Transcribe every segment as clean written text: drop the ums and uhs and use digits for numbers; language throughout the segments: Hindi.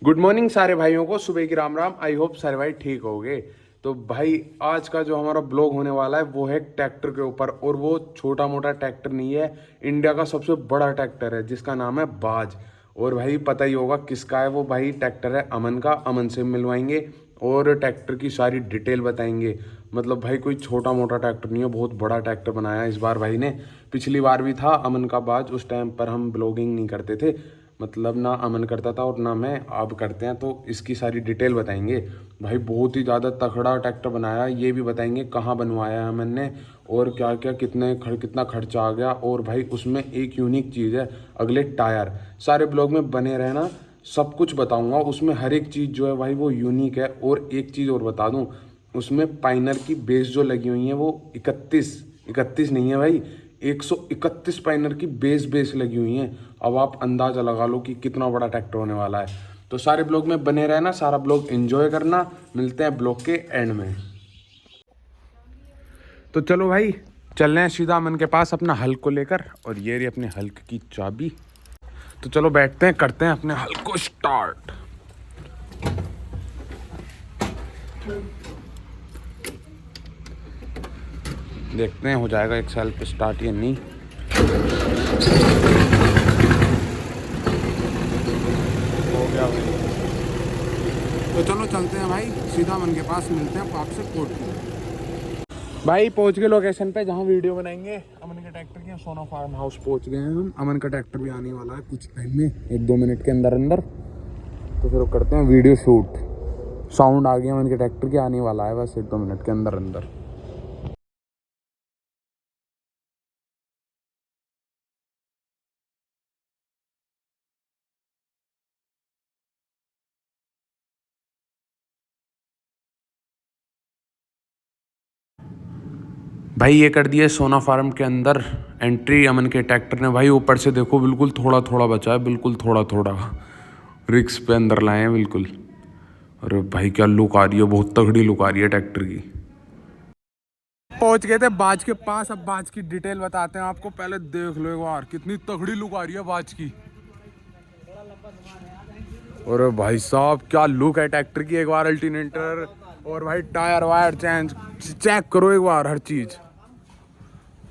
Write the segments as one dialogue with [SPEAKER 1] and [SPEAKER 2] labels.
[SPEAKER 1] गुड मॉर्निंग सारे भाइयों को, सुबह की राम राम। आई होप सारे भाई ठीक होंगे। तो भाई आज का जो हमारा ब्लॉग होने वाला है वो है ट्रैक्टर के ऊपर, और वो छोटा मोटा ट्रैक्टर नहीं है, इंडिया का सबसे बड़ा ट्रैक्टर है जिसका नाम है बाज। और भाई पता ही होगा किसका है वो, भाई ट्रैक्टर है अमन का। अमन से मिलवाएंगे और ट्रैक्टर की सारी डिटेल बताएंगे। मतलब भाई कोई छोटा मोटा ट्रैक्टर नहीं है, बहुत बड़ा ट्रैक्टर बनाया है इस बार भाई ने। पिछली बार भी था अमन का बाज, उस टाइम पर हम ब्लॉगिंग नहीं करते थे, मतलब ना अमन करता था और ना मैं, आप करते हैं। तो इसकी सारी डिटेल बताएंगे। भाई बहुत ही ज़्यादा तगड़ा ट्रैक्टर बनाया, ये भी बताएंगे कहाँ बनवाया है अमन ने और क्या क्या कितना खर्चा आ गया। और भाई उसमें एक यूनिक चीज़ है, अगले टायर। सारे ब्लॉग में बने रहना, सब कुछ बताऊंगा उसमें, हर एक चीज़ जो है भाई वो यूनिक है। और एक चीज़ और बता दूं, उसमें पाइनर की बेस जो लगी हुई है वो 31 नहीं है भाई, 131 पाइनर की बेस लगी हुई हैं। अब आप अंदाजा लगा लो कि कितना बड़ा ट्रैक्टर होने वाला है। तो सारे ब्लॉग में बने रहना, सारा ब्लॉग एंजॉय करना। मिलते हैं ब्लॉग के एंड में। तो चलो भाई चल रहे हैं सीधा अमन के पास अपना हल को लेकर, और ये रही अपने हल्क की चाबी। तो चलो बैठते हैं, करते हैं अपने हल को स्टार्ट। देखते हैं हो जाएगा एक साल पे स्टार्ट या नहीं। हो गया भाई। तो चलो चलते हैं भाई सीधा अमन के पास, मिलते हैं आपसे कोट। भाई पहुंच गए लोकेशन पे जहां वीडियो बनाएंगे अमन के ट्रैक्टर की। सोना फार्म हाउस पहुंच गए हैं हम। अमन का ट्रैक्टर भी आने वाला है कुछ टाइम में, 1-2 मिनट के अंदर अंदर। तो फिर करते हैं वीडियो शूट। साउंड आ गया अमन के ट्रैक्टर के, आने वाला है बस 1-2 मिनट के अंदर अंदर। भाई ये कर दिया सोना फार्म के अंदर एंट्री अमन के ट्रैक्टर ने। भाई ऊपर से देखो बिल्कुल थोड़ा थोड़ा बचा है, बिल्कुल थोड़ा थोड़ा रिक्स पे अंदर लाए हैं बिल्कुल। अरे भाई क्या लुक आ रही है, बहुत तगड़ी लुक आ रही है ट्रैक्टर की। पहुंच गए थे बाज के पास, अब बाज की डिटेल बताते हैं आपको। पहले देख लो एक बार कितनी तगड़ी लुक आ रही है बाज की। अरे भाई साहब क्या लुक है ट्रैक्टर की, एक बार अल्टरनेटर और भाई टायर वायर चेंज चेक करो एक बार हर चीज।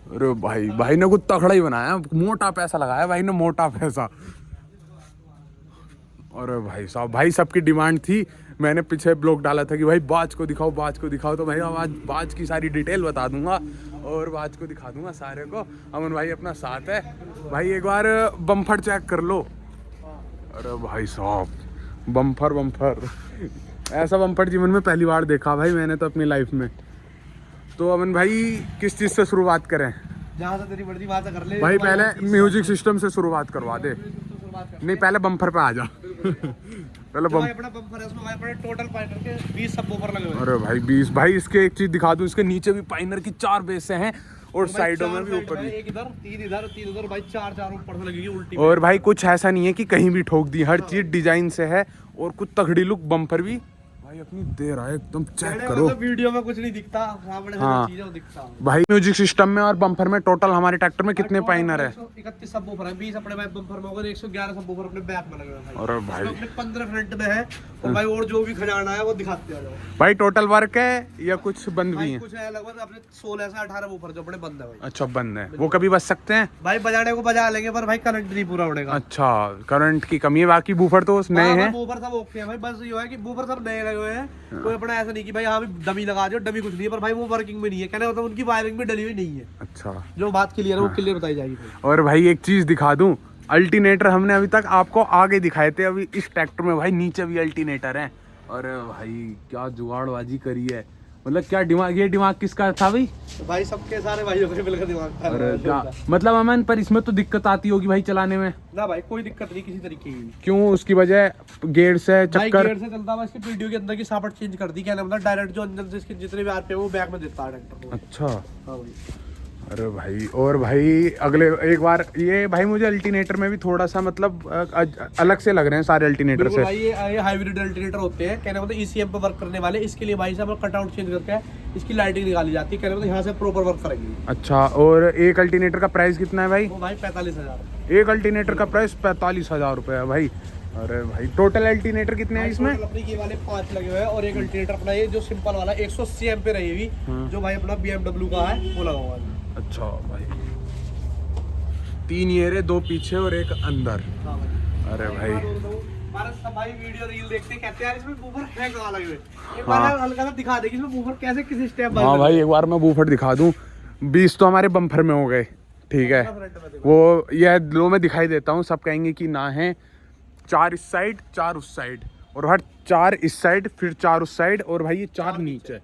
[SPEAKER 1] अरे भाई ने कुछ तगड़ा ही बनाया, मोटा पैसा लगाया भाई ने, मोटा पैसा। अरे भाई साहब, भाई सबकी डिमांड थी। मैंने पीछे ब्लॉग डाला था कि भाई बाज को दिखाओ, बाज को दिखाओ। तो भाई आज बाज की सारी डिटेल बता दूंगा और बाज को दिखा दूंगा सारे को। अमन भाई अपना साथ है। भाई एक बार बम्फर चेक कर लो। अरे भाई साहब बम्फर ऐसा बम्फर जीवन में पहली बार देखा भाई मैंने तो अपनी लाइफ में। तो अमन भाई किस चीज़ से शुरुआत करें?
[SPEAKER 2] जहाँ से तेरी मर्जी वहाँ से कर ले
[SPEAKER 1] भाई पहले म्यूजिक सिस्टम से शुरुआत करवा दे। नहीं पहले बम्फर पे आ जा। पहले
[SPEAKER 2] भाई अपना बम्पर है, उसमें भाई अपने टोटल पाइनर के 20 सबवूफर लगे हुए हैं।
[SPEAKER 1] अरे भाई 20। भाई इसके एक चीज दिखा दूं, इसके नीचे भी पाइनर की 4 बेस हैं और साइडों में भी ऊपर भी।
[SPEAKER 2] एक इधर, तीन इधर भाई, चार ऊपर से लगेगी उल्टी।
[SPEAKER 1] और भाई कुछ ऐसा नहीं है कि कहीं भी ठोक दी, हर चीज डिजाइन से है। और कुछ तगड़ी लुक बम्पर भी भाई अपनी दे रहा है एकदम, चेक करो।
[SPEAKER 2] वीडियो में कुछ नहीं दिखता, सामने
[SPEAKER 1] हाँ
[SPEAKER 2] चीज़ है वो दिखता है।
[SPEAKER 1] भाई म्यूजिक सिस्टम में और बम्पर में टोटल हमारे ट्रैक्टर में कितने पाइनर है?
[SPEAKER 2] 31 सबवूफर है, 20 अपने बम्पर में होगा, 111 सबवूफर अपने बैक में लगे हुए हैं।
[SPEAKER 1] अरे भाई
[SPEAKER 2] अपने 15 फ्रंट में है। और भाई और जो भी खजाना है वो दिखाते हैं।
[SPEAKER 1] भाई टोटल वर्क है या कुछ बंद भी है?
[SPEAKER 2] कुछ है लगभग अपने 16 से 18 वूफर जो अपने बंद है भाई।
[SPEAKER 1] अच्छा बंद है, वो कभी बच सकते हैं?
[SPEAKER 2] भाई बजाने को बजा लेंगे पर भाई करंट नहीं पूरा उड़ेगा।
[SPEAKER 1] अच्छा करंट की कमी है, बाकी बूफर तो नए हैं।
[SPEAKER 2] बूफर सब ओके है भाई, बस ये है कि बूफर सब नए लगे हुए हैं। कोई अपना ऐसा नहीं कि भाई हाँ भी डमी लगा दो, डमी कुछ नहीं है। पर भाई वो वर्किंग में नहीं है, कहने मतलब उनकी वायरिंग में डली हुई नहीं है।
[SPEAKER 1] अच्छा
[SPEAKER 2] जो बात क्लियर है वो क्लियर बताई जाएगी भाई।
[SPEAKER 1] और भाई एक चीज दिखा दूं, अल्टरनेटर हमने अभी तक आपको आगे दिखाए थे, अभी इस ट्रैक्टर में भाई नीचे भी अल्टरनेटर है। और भाई क्या जुगाड़बाजी करी है। मतलब क्या दिमाग, ये दिमाग किसका था भाई?
[SPEAKER 2] तो भाई सबके सारे भाइयों के मिलकर दिमाग था।
[SPEAKER 1] अरे क्या मतलब अमन, पर इसमें तो दिक्कत आती होगी भाई चलाने में।
[SPEAKER 2] ना भाई कोई दिक्कत नहीं किसी तरीके की।
[SPEAKER 1] क्यों? उसकी वजह गेयर से
[SPEAKER 2] भाई
[SPEAKER 1] चक्कर?
[SPEAKER 2] गियर से चलता है, इसकी वीडियो के अंदर की सापट चेंज कर दी, क्या नाम था, डायरेक्ट जो इंजन से इसके जितने भी आरपीएम वो बैक में देता है ट्रैक्टर को।
[SPEAKER 1] अच्छा।
[SPEAKER 2] हाँ भाई।
[SPEAKER 1] अरे भाई, और भाई अगले एक बार ये भाई मुझे अल्टरनेटर में भी थोड़ा सा मतलब अलग से लग रहे हैं सारे अल्टरनेटर
[SPEAKER 2] बिल्कुल
[SPEAKER 1] से।
[SPEAKER 2] भाई ये हाइब्रिड अल्टरनेटर होते हैं, कहने मतलब ईसीएम पे वर्क करने वाले। इसके लिए भाई साहब कटआउट चेंज करके इसकी लाइटिंग निकाली जाती है, कहने मतलब यहाँ से प्रॉपर वर्क करेंगे।
[SPEAKER 1] अच्छा, और एक अल्टरनेटर का प्राइस कितना है भाई?
[SPEAKER 2] वो भाई 45,000।
[SPEAKER 1] एक अल्टरनेटर का प्राइस 45,000 रुपये है भाई। अरे भाई, टोटल अल्टरनेटर कितने हैं इसमें?
[SPEAKER 2] अपने ये वाले 5 लगे हुए हैं और एक अल्टरनेटर अपना ये जो सिंपल वाला 180 एम्पीयर है, ये भी जो भाई अपना BMW का है वो लगा हुआ है।
[SPEAKER 1] अच्छा भाई, 3 ये रहे, 2 पीछे और एक अंदर।
[SPEAKER 2] हाँ भाई।
[SPEAKER 1] अरे भाई,
[SPEAKER 2] हमारा सब भाई वीडियो रील देखते कहते हैं यार इसमें बूफर है कहाँ लगे हुए। एक बार यार हल्का सा दिखा दे कि इसमें बूफर कैसे किस स्टेप
[SPEAKER 1] हाँ भाई, एक बार मैं बूफर दिखा दूं। 20 तो हमारे बम्फर में हो गए, ठीक है। वो ये लो मैं दिखाई देता हूँ, सब कहेंगे कि ना है। 4 इस साइड, 4 उस साइड, और हर 4 इस साइड, फिर 4 उस साइड, और भाई ये 4 नीचे।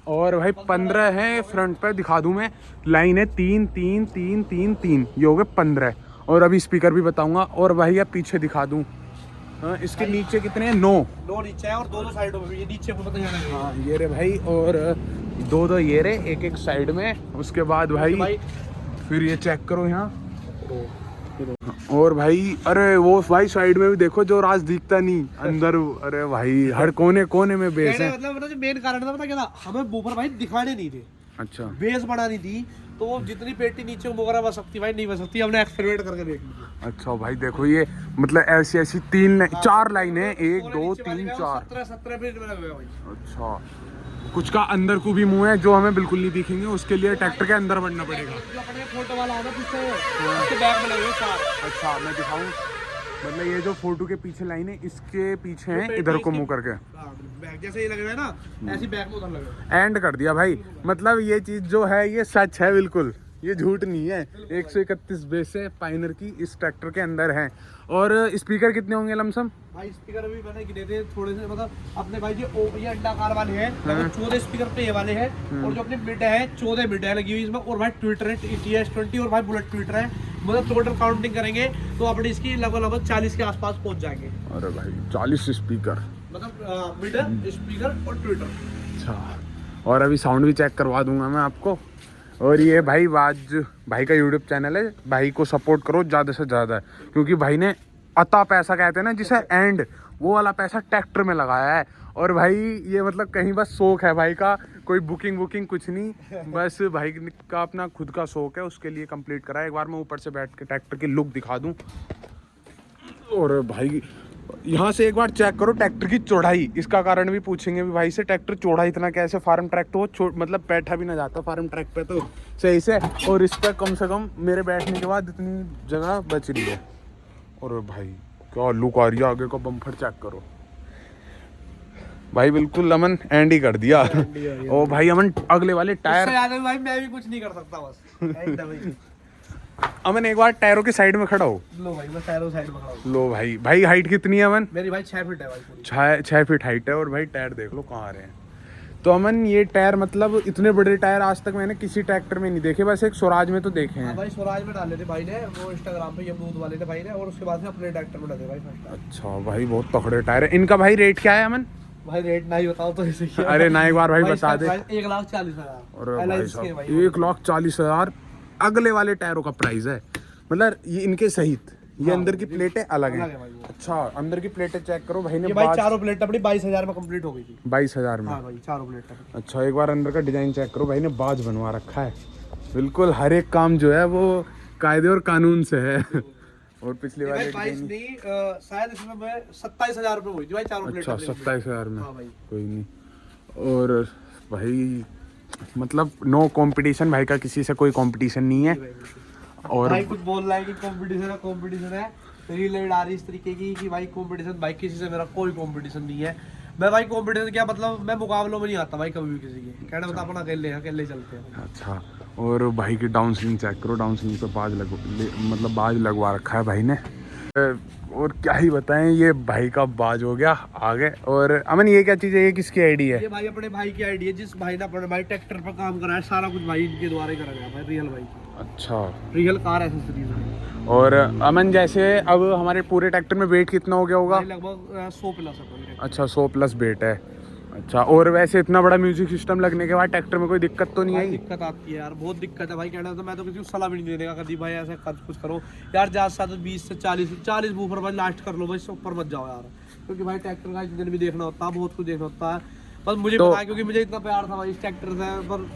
[SPEAKER 1] और भाई 15 है फ्रंट पे, दिखा दूं मैं। लाइन है 3 3 3 3 3, ये हो गए 15। और अभी स्पीकर भी बताऊंगा। और भाई अब पीछे दिखा दूं, इसके नीचे कितने हैं? 9
[SPEAKER 2] नीचे है और दोनों साइडों में भी, ये नीचे को पता नहीं।
[SPEAKER 1] हाँ ये रे भाई, और 2 ये रे, एक साइड में। उसके बाद भाई फिर ये चेक करो यहाँ। और भाई अरे वो भाई साइड में भी देखो, जो राज दिखता नहीं अंदर। अरे भाई हर कोने कोने में बेस है।
[SPEAKER 2] मतलब जो मेन कारण था पता क्या था, हमें बूफर भाई दिखाने नहीं थे।
[SPEAKER 1] अच्छा,
[SPEAKER 2] बेस बढ़ानी थी, तो जितनी पेटी नीचे वगैरह बस सकती भाई नहीं बस सकती, हमने एक्सपेरिमेंट करके देख लिया।
[SPEAKER 1] अच्छा भाई देखो, ये मतलब ऐसी ऐसी 4 लाइन है, 1 2 3 4।
[SPEAKER 2] 17 पेट में लगे हुए भाई।
[SPEAKER 1] अच्छा, कुछ का अंदर को भी मुंह है जो हमें बिल्कुल नहीं दिखेंगे, उसके लिए ट्रैक्टर के अंदर बढ़ना पड़ेगा।
[SPEAKER 2] जो अपने फोटो वाला होगा पीछे, उसके बैक में लगे हुए 4।
[SPEAKER 1] अच्छा मैं दिखाऊं, मतलब ये जो फोटो के पीछे लाइन है, इसके पीछे है, इधर को मुंह करके।
[SPEAKER 2] बैक जैसे ये लगे हुए हैं ना, ऐसी बैक में उधर लगे हुए।
[SPEAKER 1] एंड कर दिया भाई। मतलब ये चीज जो है ये सच है बिल्कुल, ये झूठ नहीं है। 131 बेस है पाइनर की इस ट्रैक्टर के अंदर है। और स्पीकर कितने होंगे लमसम?
[SPEAKER 2] भाई स्पीकर अभी मैंने गिने थे थोड़े से, मतलब अपने भाई ये अंडाकार वाले हैं, लगभग 14 स्पीकर पे ये वाले हैं। और जो अपने मिड है 14 मिड है लगी हुई इसमें। और भाई ट्विटर है TS20 और भाई बुलेट ट्विटर है। मतलब टोटल काउंटिंग करेंगे तो अपनी इसकी लगभग 40 के आसपास पहुंच जाएंगे।
[SPEAKER 1] अरे भाई 40 स्पीकर,
[SPEAKER 2] मतलब मिड स्पीकर और ट्विटर।
[SPEAKER 1] अच्छा, और अभी साउंड भी चेक करवा दूंगा मैं आपको। और ये भाई भाई का यूट्यूब चैनल है, भाई को सपोर्ट करो ज़्यादा से ज़्यादा, क्योंकि भाई ने अता पैसा कहते हैं ना जिसे, एंड वो वाला पैसा ट्रैक्टर में लगाया है। और भाई ये मतलब कहीं बस शौक है भाई का, कोई बुकिंग कुछ नहीं, बस भाई का अपना खुद का शौक है, उसके लिए कंप्लीट करा है। एक बार मैं ऊपर से बैठ के ट्रैक्टर की लुक दिखा दूं। और भाई यहाँ से एक बार चेक करो ट्रैक्टर की चौड़ाई, इसका कारण भी पूछेंगे भी भाई से, ट्रैक्टर चौड़ा इतना कैसे? फार्म ट्रैक तो मतलब बैठा भी ना जाता फार्म ट्रैक पे तो सही से, और इस पर कम से कम मेरे बैठने के बाद इतनी जगह बच रही है। और भाई क्या लुक आ रही है, आगे का बम्पर चेक करो भाई, बिल्कुल अमन एंड ही कर दिया। ओ भाई अमन, अगले वाले टायर,
[SPEAKER 2] भाई मैं भी कुछ नहीं कर सकता बस।
[SPEAKER 1] अमन एक बार टायरों के साइड में खड़ा हो।
[SPEAKER 2] लो भाई मैं टायरों साइड में खड़ा हूं।
[SPEAKER 1] लो भाई हाइट कितनी है अमन?
[SPEAKER 2] मेरी भाई 6 फीट है भाई पूरी।
[SPEAKER 1] 6 फीट हाइट है। और भाई टायर देख लो कहाँ आ रहे हैं। तो अमन ये टायर मतलब इतने बड़े टायर आज तक मैंने किसी ट्रैक्टर में नहीं देखे, बस एक स्वराज में तो देखे हैं।
[SPEAKER 2] भाई स्वराज में डाले थे भाई ने, वो इंस्टाग्राम पे यमदूत वाले थे भाई ने, और उसके बाद से अपने ट्रैक्टर में डाले भाई फर्स्ट।
[SPEAKER 1] अच्छा भाई, बहुत तगड़े टायर है। इनका भाई रेट क्या है अमन?
[SPEAKER 2] भाई रेट ना ही बताओ तो ऐसे ही।
[SPEAKER 1] अरे ना एक बार भाई बता दे।
[SPEAKER 2] 1,40,000।
[SPEAKER 1] और भाई साहब 1,40,000 अगले वाले टायरों का प्राइस है, मतलब ये इनके सहित। ये अंदर की प्लेटें अलग हैं। अच्छा, अंदर की प्लेटें चेक करो भाई ने।
[SPEAKER 2] ये भाई चारों प्लेट अपनी 22,000 में कंप्लीट हो गई थी।
[SPEAKER 1] 22,000 में?
[SPEAKER 2] हाँ भाई चारों प्लेट।
[SPEAKER 1] अच्छा, एक बार अंदर का डिजाइन चेक करो भाई ने, बाज बनवा रखा है बिल्कुल। हर एक काम जो है वो कायदे और कानून से है। और पिछले वाले
[SPEAKER 2] शायद इसमें 27,000 रुपये हुई थी भाई चारों प्लेट।
[SPEAKER 1] अच्छा 27,000 में?
[SPEAKER 2] हाँ भाई।
[SPEAKER 1] कोई नहीं। और भाई मतलब नो कंपटीशन, भाई का किसी से कोई कंपटीशन नहीं है। और
[SPEAKER 2] भाई कुछ बोल रहा है कि कंपटीशन है, रील आ रही इस तरीके की कि भाई कंपटीशन, भाई किसी से मेरा कोई कंपटीशन नहीं है। मैं भाई कंपटीशन क्या मतलब, मैं मुकाबलों में नहीं आता भाई कभी भी किसी के, कहना मतलब अपना अकेले चलते हैं।
[SPEAKER 1] अच्छा, और भाई की डाउन स्विंग चेक करो, डाउन स्विंग पे बाज लगवा रखा है भाई ने। और क्या ही बताएं, ये भाई का बाज हो गया आगे। और अमन ये क्या चीज़ है, ये किसकी आईडी है?
[SPEAKER 2] ये भाई अपने भाई की आईडी है, जिस भाई ने अपने भाई ट्रैक्टर पर काम करा है, सारा कुछ भाई इनके द्वारा ही करा गया भाई, रियल भाई की।
[SPEAKER 1] अच्छा।
[SPEAKER 2] Real car accessories.
[SPEAKER 1] और अमन जैसे अब हमारे पूरे ट्रैक्टर में वेट कितना हो गया होगा?
[SPEAKER 2] लगभग 100 प्लस है।
[SPEAKER 1] अच्छा 100 प्लस वेट है। अच्छा, और वैसे इतना बड़ा म्यूजिक सिस्टम लगने के बाद ट्रैक्टर में कोई दिक्कत तो नहीं आई?
[SPEAKER 2] दिक्कत आती है यार, बहुत दिक्कत है भाई। कहना तो मैं तो किसी को सलाह भी नहीं देने का कभी भाई, ऐसे कुछ करो यार, ज्यादा से ज्यादा 20 से 40 बूफर भाई लास्ट कर लो भाई, इससे ऊपर मत जाओ यार, क्योंकि भाई ट्रैक्टर का इंजन भी देखना होता है, बहुत कुछ देखना होता है। बस मुझे पता है, क्योंकि मुझे इतना प्यार था भाई इस ट्रैक्टर से, पर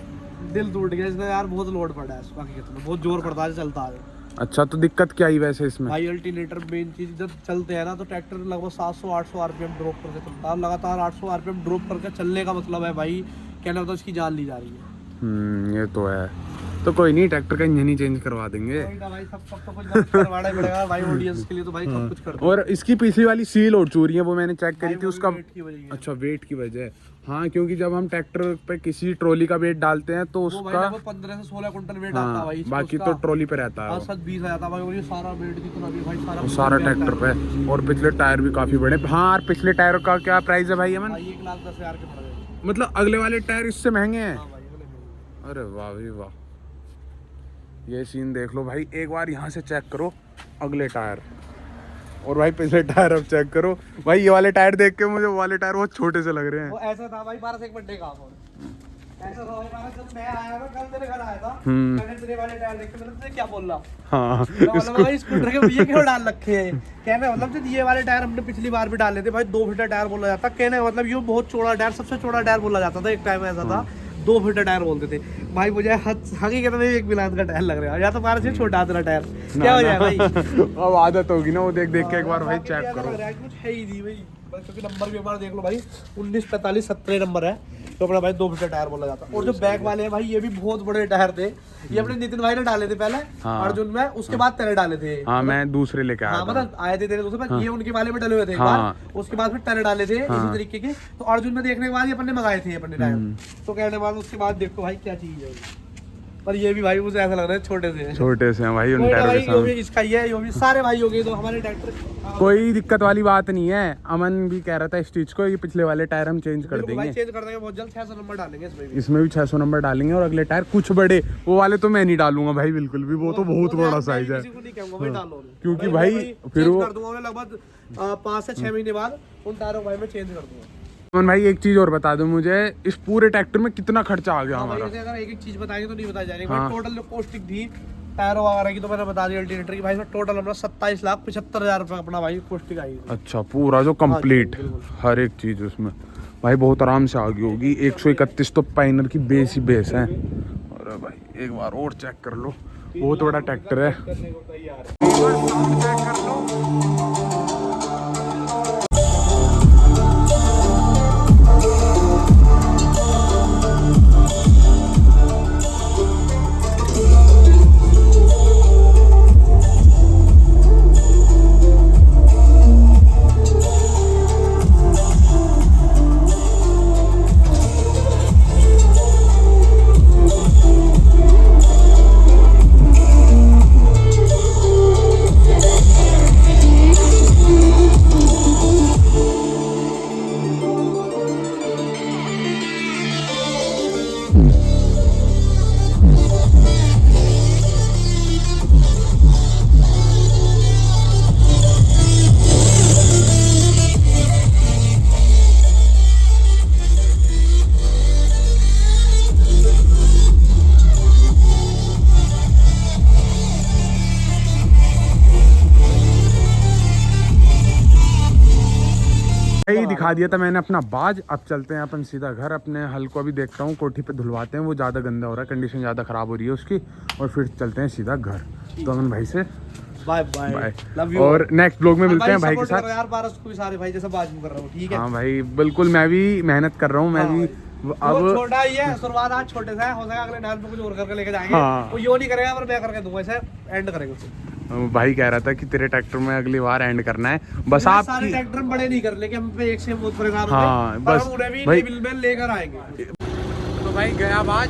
[SPEAKER 2] दिल टूट गया इसमें यार, बहुत लोड पड़ा है, बाकी कितना बहुत जोर पड़ता है चलता है।
[SPEAKER 1] अच्छा, तो दिक्कत क्या आई वैसे इसमें?
[SPEAKER 2] भाई अल्टरनेटर मेन चीज, जब चलते हैं ना तो ट्रैक्टर लगभग 700-800 आरपीएम ड्रॉप करके चलता है, लगातार 800 आरपीएम ड्रॉप करके चलने का मतलब है भाई, कहना होता है उसकी जान ली जा रही है।
[SPEAKER 1] ये तो है। तो कोई नहीं, ट्रैक्टर का इंजन ही चेंज करवा देंगे।
[SPEAKER 2] भाई सब तो कुछ करवाना ही पड़ेगा भाई, ऑडियंस के लिए तो भाई सब कुछ कर दो।
[SPEAKER 1] और इसकी पिछली वाली सील और चूरी है, वो मैंने चेक करी थी, उसका
[SPEAKER 2] वेट की वजह है।
[SPEAKER 1] अच्छा वेट की वजह। हाँ, क्योंकि जब हम ट्रैक्टर पे किसी ट्रॉली का वेट डालते हैं तो
[SPEAKER 2] वो
[SPEAKER 1] उसका
[SPEAKER 2] भाई 15 से 16 कुंटल वेट आता है भाई,
[SPEAKER 1] बाकी तो ट्रॉली पे रहता है।
[SPEAKER 2] 20 आ जाता है भाई, और ये सारा वेट जितना भी भाई
[SPEAKER 1] सारा ट्रैक्टर पे। और पिछले टायर भी काफी बड़े। हाँ, और पिछले टायर का क्या प्राइस है भाई अमन?
[SPEAKER 2] 1,10,000 के पड़ गए।
[SPEAKER 1] मतलब अगले वाले टायर इससे महंगे हैं?
[SPEAKER 2] हाँ भाई, अगले महीने।
[SPEAKER 1] अरे वाह भाई वाह, ये सीन देख लो भाई, एक बार यहाँ से चेक करो अगले टायर, और भाई पिछले टायर अब चेक करो भाई। ये वाले टायर देख के मुझे वो वाले टायर बहुत छोटे से लग रहे हैं।
[SPEAKER 2] वो ऐसा था भाई 12 से 1 घंटे का फोन, ऐसा था भाई 12 जब मैं आया ना, कल तेरे घर आया था, मैंने तेरे वाले टायर देख के मैंने तुझे क्या बोला,
[SPEAKER 1] हाँ
[SPEAKER 2] मतलब भाई स्कूटर के ये क्यों डाल रखे हैं, कहने मतलब जब ये वाले टायर हमने पिछली बार भी डाले थे भाई, 2 फीट टायर बोला जाता, कहने मतलब ये बहुत चौड़ा टायर, सबसे चौड़ा टायर बोला जाता था, एक टाइम ऐसा था 2 फीट टायर बोलते थे भाई। मुझे हकीकत में 1 मिलान का टायर लग रहा है, या तो 12 से छोटा तेरा टायर, क्या हो जाए भाई?
[SPEAKER 1] अब आदत होगी ना, वो देख देख के एक बार भाई चेक करो।
[SPEAKER 2] कुछ है ही नहीं भाई, क्योंकि नंबर भी एक बार देख लो भाई, 1945 17 नंबर है, तो अपना भाई 2 फीट टायर बोला जाता। और जो बैक वाले हैं भाई, ये भी बहुत बड़े टायर थे, ये अपने नितिन भाई ने डाले थे पहले अर्जुन में, उसके बाद तेरे डाले थे।
[SPEAKER 1] हाँ, मैं दूसरे लेके आया था।
[SPEAKER 2] मतलब आए थे तेरे दूसरे, ये उनके वाले में डले हुए थे एक बार, उसके बाद फिर तेरे डाले थे इसी तरीके के, तो अर्जुन में देखने के बाद ये अपने मंगाए थे अपने टायर, तो कहने बाद उसके बाद देखो भाई क्या चीज है। पर ये भी भाई मुझे ऐसा लग रहा है छोटे से
[SPEAKER 1] हैं भाई उन टायरों के साथ।
[SPEAKER 2] इसका ही है, ये भी सारे भाई हो गए तो हमारे ट्रैक्टर,
[SPEAKER 1] कोई दिक्कत वाली बात नहीं है। अमन भी कह रहा था स्टिच को, ये पिछले वाले टायर हम चेंज कर देंगे,
[SPEAKER 2] चेंज कर देंगे बहुत जल्द, 600 नंबर डालेंगे
[SPEAKER 1] इसमें भी 600 नंबर डालेंगे। और अगले टायर कुछ बड़े, वो वाले तो मैं नहीं डालूंगा भाई बिल्कुल भी, वो तो बहुत बड़ा साइज है, क्योंकि भाई फिर वो
[SPEAKER 2] लगभग 5 से 6 महीने बाद उन टायरों भाई मैं चेंज कर दूंगा।
[SPEAKER 1] अमन भाई एक चीज और बता दो मुझे, इस पूरे ट्रैक्टर में कितना खर्चा आ गया हमारा?
[SPEAKER 2] अगर एक चीज बताएंगे तो नहीं बताई जाएगी भाई। टोटल जो कॉस्टिंग थी टायरों वगैरह की तो मैंने बता दी, अल्टरनेटर की भाई टोटल अपना 27,75,000 रुपये अपना भाई कॉस्टिंग आई।
[SPEAKER 1] अच्छा, पूरा जो कंप्लीट हर एक चीज उसमें भाई बहुत आराम से आ गई होगी। 131 तो पाइनर की बेस ही बेस है। अरे भाई एक बार और चेक कर लो, बहुत बड़ा ट्रैक्टर है। यही दिखा दिया था मैंने अपना बाज। अब चलते हैं अपन सीधा घर। अपने हल को अभी देखता हूँ कोठी पे धुलवाते हैं, वो ज़्यादा गंदा हो रहा है, कंडीशन ज़्यादा ख़राब हो रही है उसकी, और फिर चलते हैं सीधा घर। तो अमन भाई से
[SPEAKER 2] बाय बाय, लव यू।
[SPEAKER 1] और नेक्स्ट ब्लॉग में मिलते हैं भाई के साथ
[SPEAKER 2] यार। पारस को भी सारे भाई जैसा बाज कर रहा हूँ, ठीक है?
[SPEAKER 1] हाँ भाई बिल्कुल, मैं भी मेहनत कर रहा हूँ, मैं भी
[SPEAKER 2] अब छोटा ही है, शुरुआत आज छोटे से है, हो सका अगले डाल पे कुछ और करके लेके जाएंगे। वो यो नहीं करेगा पर मैं करके दूंगा, ऐसे एंड करेंगे उसे।
[SPEAKER 1] भाई कह रहा था कि तेरे ट्रैक्टर में अगली बार एंड करना है, बस आप
[SPEAKER 2] सारे ट्रैक्टर बड़े नहीं कर लेके हम पे एक से बहुत परेशान
[SPEAKER 1] हाँ, बस
[SPEAKER 2] उन्हें भी लेकर आएंगे।
[SPEAKER 1] तो भाई गया बाज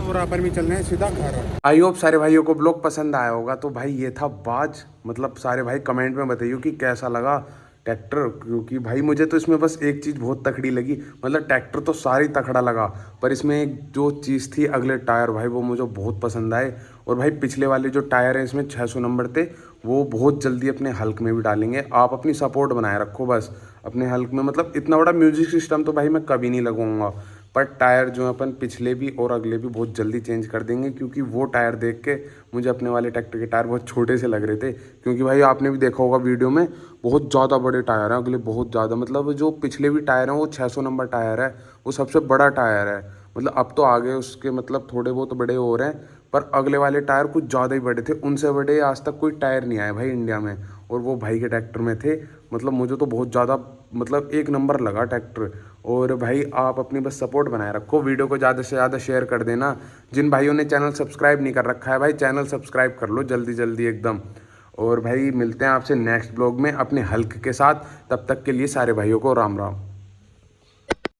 [SPEAKER 1] और अपन भी चल रहे हैं सीधा घर। आई होप सारे भाइयों को ब्लॉग पसंद आया होगा। तो भाई ये था बाज, मतलब सारे भाई कमेंट में बताइए कि कैसा लगा ट्रैक्टर, क्योंकि भाई मुझे तो इसमें बस एक चीज़ बहुत तकड़ी लगी। मतलब ट्रैक्टर तो सारी तकड़ा लगा, पर इसमें एक जो चीज़ थी अगले टायर भाई, वो मुझे बहुत पसंद आए। और भाई पिछले वाले जो टायर हैं इसमें 600 नंबर थे, वो बहुत जल्दी अपने हल्क में भी डालेंगे। आप अपनी सपोर्ट बनाए रखो बस अपने हल्क में। मतलब इतना बड़ा म्यूजिक सिस्टम तो भाई मैं कभी नहीं लगवाऊंगा, पर टायर जो अपन पिछले भी और अगले भी बहुत जल्दी चेंज कर देंगे। क्योंकि वो टायर देख के मुझे अपने वाले ट्रैक्टर के टायर बहुत छोटे से लग रहे थे। क्योंकि भाई आपने भी देखा होगा वीडियो में, बहुत ज़्यादा बड़े टायर हैं अगले, बहुत ज़्यादा। मतलब जो पिछले भी टायर हैं वो 600 नंबर टायर है, वो सबसे बड़ा टायर है। मतलब अब तो आगे उसके मतलब थोड़े बहुत बड़े हो रहे हैं, पर अगले वाले टायर कुछ ज़्यादा ही बड़े थे। उनसे बड़े आज तक कोई टायर नहीं आए भाई इंडिया में, और वो भाई के ट्रैक्टर में थे। मतलब मुझे तो बहुत ज़्यादा मतलब एक नंबर लगा ट्रैक्टर। और भाई आप अपनी बस सपोर्ट बनाए रखो, वीडियो को ज़्यादा से ज़्यादा शेयर कर देना। जिन भाइयों ने चैनल सब्सक्राइब नहीं कर रखा है भाई, चैनल सब्सक्राइब कर लो जल्दी जल्दी एकदम। और भाई मिलते हैं आपसे नेक्स्ट ब्लॉग में अपने हल्क के साथ। तब तक के लिए सारे भाइयों को राम राम।